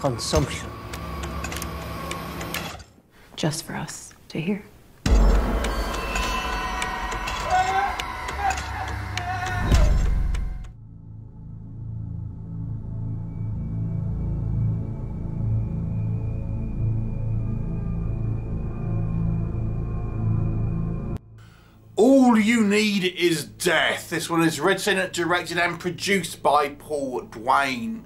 consumption. Just for us to hear. All You Need Is Death. This one is written, directed and produced by Duane.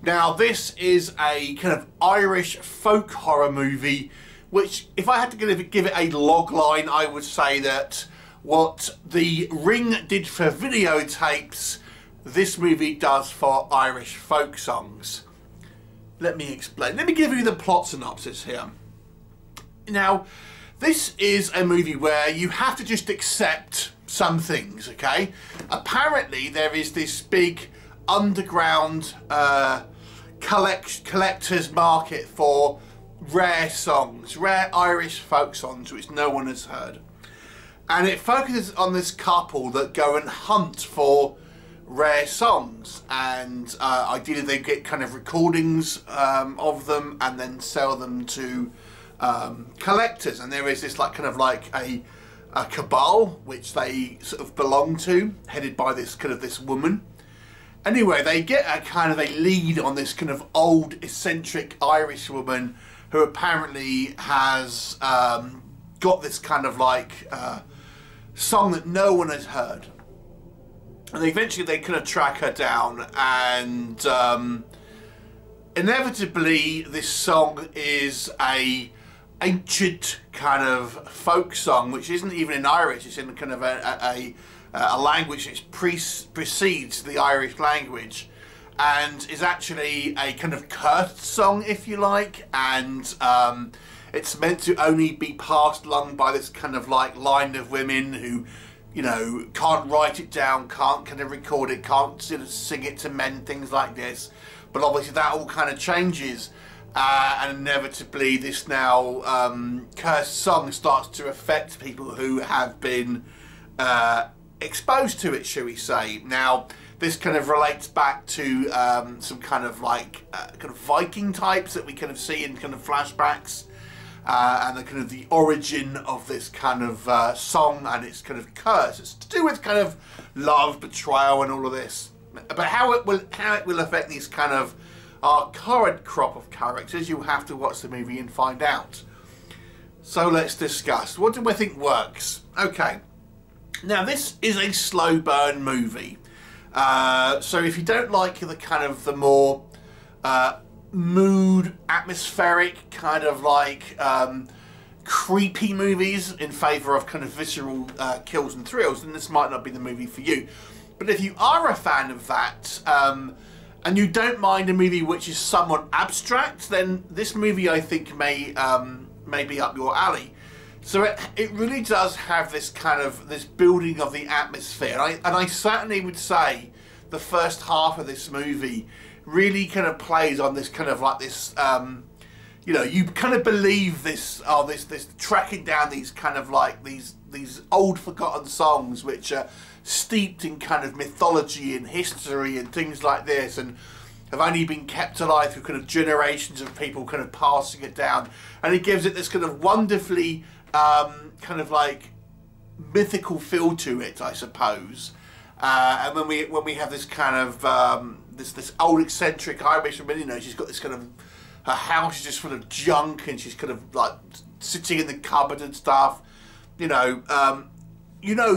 Now this is a kind of Irish folk horror movie which, if I had to give it a log line, I would say that what The Ring did for videotapes, this movie does for Irish folk songs. Let me explain. Let me give you the plot synopsis here. Now, this is a movie where you have to just accept some things, okay? Apparently, there is this big underground collector's market for rare songs, rare Irish folk songs, which no one has heard. And it focuses on this couple that go and hunt for rare songs, and ideally they get kind of recordings of them and then sell them to collectors. And there is this like kind of like a cabal which they sort of belong to, headed by this kind of this woman. Anyway, they get a kind of a lead on this kind of old eccentric Irish woman who apparently has got this kind of like song that no one has heard. And eventually they kind of track her down, and inevitably this song is a ancient kind of folk song, which isn't even in Irish. It's in kind of a language which precedes the Irish language, and is actually a kind of cursed song, if you like, and it's meant to only be passed along by this kind of like line of women who, you know, can't write it down, can't kind of record it, can't sort of sing it to men, things like this. But obviously that all kind of changes, and inevitably this now cursed song starts to affect people who have been exposed to it, shall we say. Now this kind of relates back to some kind of like kind of Viking types that we kind of see in kind of flashbacks, and the kind of the origin of this kind of song and its kind of curse. It's to do with kind of love, betrayal, and all of this. But how it will affect these kind of our current crop of characters, you'll have to watch the movie and find out. So let's discuss. What do I think works? Okay. Now this is a slow burn movie. So if you don't like the kind of the more mood, atmospheric, kind of like creepy movies in favour of kind of visceral kills and thrills, then this might not be the movie for you. But if you are a fan of that, and you don't mind a movie which is somewhat abstract, then this movie I think may be up your alley. So it really does have this kind of this building of the atmosphere, and I certainly would say the first half of this movie really kind of plays on this kind of like this you know, you kind of believe this this tracking down these kind of like these old forgotten songs which are steeped in kind of mythology and history and things like this, and have only been kept alive through kind of generations of people kind of passing it down, and it gives it this kind of wonderfully kind of like mythical feel to it, I suppose. And when we have this kind of this old eccentric Irish woman, you know, she's got this kind of, her house is just full of junk, and she's kind of like sitting in the cupboard and stuff. You know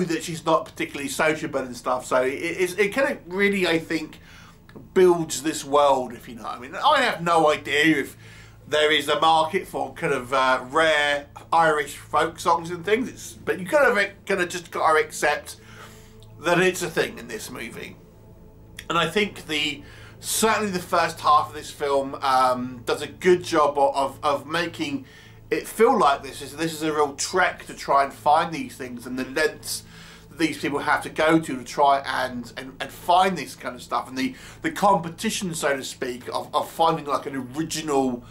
that she's not particularly sociable and stuff. So it kind of really, I think, builds this world, if you know what I mean. I have no idea if there is a market for kind of rare Irish folk songs and things, but you kind of just got to accept that it's a thing in this movie. And I think certainly the first half of this film does a good job of making it feel like this is a real trek to try and find these things, and the lengths that these people have to go to try and find this kind of stuff, and the competition, so to speak, of finding like an original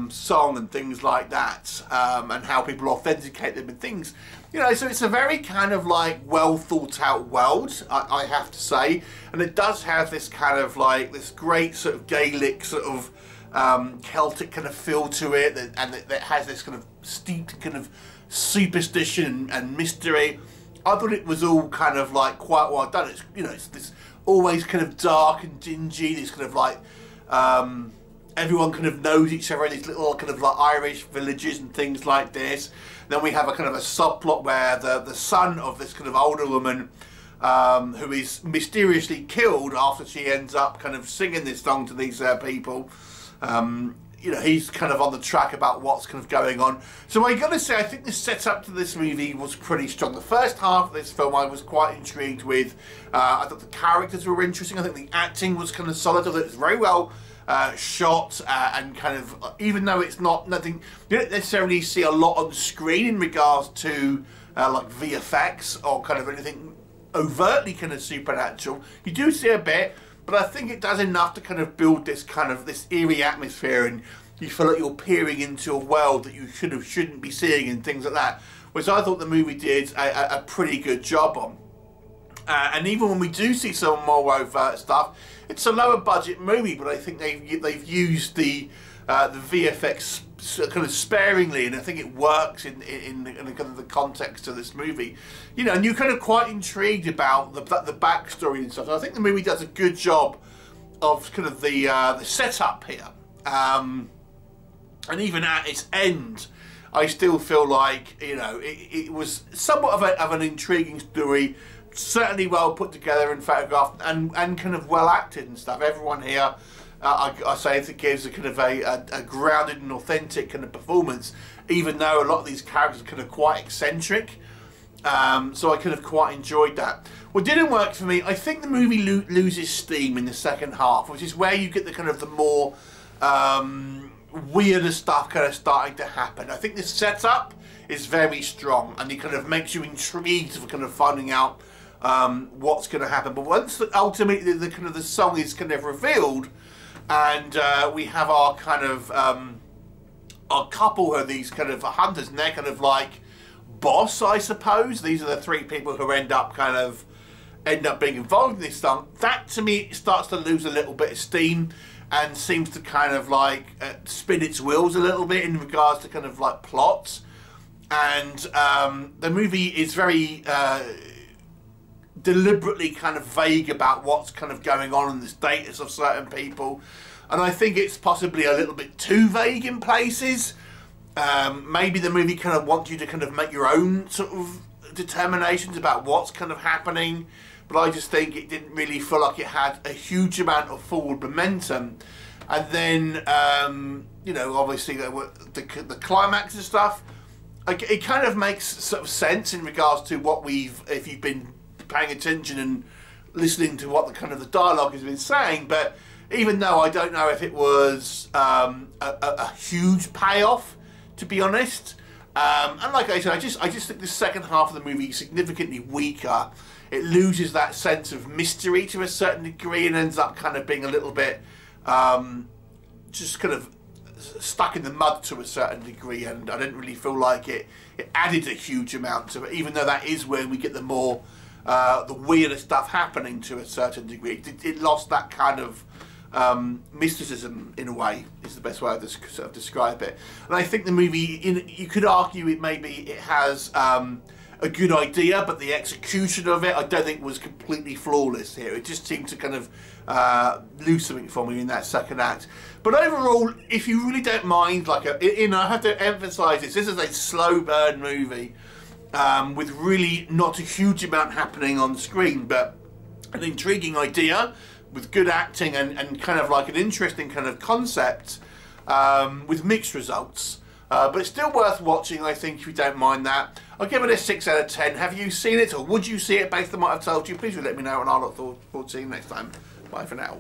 song and things like that, and how people authenticate them and things. You know, so it's a very kind of like well thought out world, I have to say, and it does have this kind of like this great sort of Gaelic sort of Celtic kind of feel to it, and it has this kind of steeped kind of superstition and mystery. I thought it was all kind of like quite well done. It's, you know, it's this always kind of dark and dingy, this kind of like everyone kind of knows each other in these little kind of like Irish villages and things like this. Then we have a kind of a subplot where the son of this kind of older woman who is mysteriously killed after she ends up kind of singing this song to these people. You know, he's kind of on the track about what's kind of going on. So I got to say, I think the setup to this movie was pretty strong. The first half of this film I was quite intrigued with. I thought the characters were interesting. I think the acting was kind of solid. I thought it was very well shot and kind of, even though it's nothing, you don't necessarily see a lot on screen in regards to like VFX or kind of anything overtly kind of supernatural. You do see a bit, but I think it does enough to kind of build this kind of this eerie atmosphere, and you feel like you're peering into a world that you shouldn't be seeing and things like that, which I thought the movie did a pretty good job on. And even when we do see some more overt stuff, it's a lower budget movie, but I think they've used the VFX kind of sparingly, and I think it works in kind of the context of this movie. You know, and you're kind of quite intrigued about the backstory and stuff. So I think the movie does a good job of kind of the setup here, and even at its end, I still feel like, you know, it was somewhat of an intriguing story. Certainly well put together and photographed, and kind of well acted and stuff. Everyone here, I say, it gives a kind of a grounded and authentic kind of performance, even though a lot of these characters are kind of quite eccentric. So I kind of quite enjoyed that. What didn't work for me, I think the movie loses steam in the second half, which is where you get the kind of the more weirder stuff kind of starting to happen. I think the setup is very strong, and it kind of makes you intrigued for kind of finding out what's going to happen. But once ultimately the kind of the song is kind of revealed, and we have our kind of our couple who are these kind of hunters, and they're kind of like boss, I suppose. These are the three people who end up being involved in this song. That to me starts to lose a little bit of steam and seems to kind of like spin its wheels a little bit in regards to kind of like plots. And the movie is very deliberately kind of vague about what's kind of going on and the status of certain people, and I think it's possibly a little bit too vague in places. Maybe the movie kind of wants you to kind of make your own sort of determinations about what's kind of happening, but I just think it didn't really feel like it had a huge amount of forward momentum. And then you know, obviously the climax and stuff, it kind of makes sort of sense in regards to what if you've been paying attention and listening to what the kind of the dialogue has been saying. But even though I don't know if it was a huge payoff, to be honest, and like I said, I just think the second half of the movie is significantly weaker. It loses that sense of mystery to a certain degree and ends up kind of being a little bit just kind of stuck in the mud to a certain degree, and I didn't really feel like it added a huge amount to it, even though that is where we get the more the weirder stuff happening to a certain degree. It lost that kind of mysticism, in a way, is the best way to sort of describe it. And I think the movie, you could argue it has a good idea, but the execution of it I don't think was completely flawless here. It just seemed to kind of lose something for me in that second act. But overall, if you really don't mind, like I have to emphasise this is a slow burn movie with really not a huge amount happening on screen, but an intriguing idea with good acting and kind of like an interesting kind of concept with mixed results. But it's still worth watching, I think, if you don't mind that. I'll give it a 6 out of 10. Have you seen it, or would you see it based on what I've told you? Please do let me know, and I'll look forward to seeing you next time. Bye for now.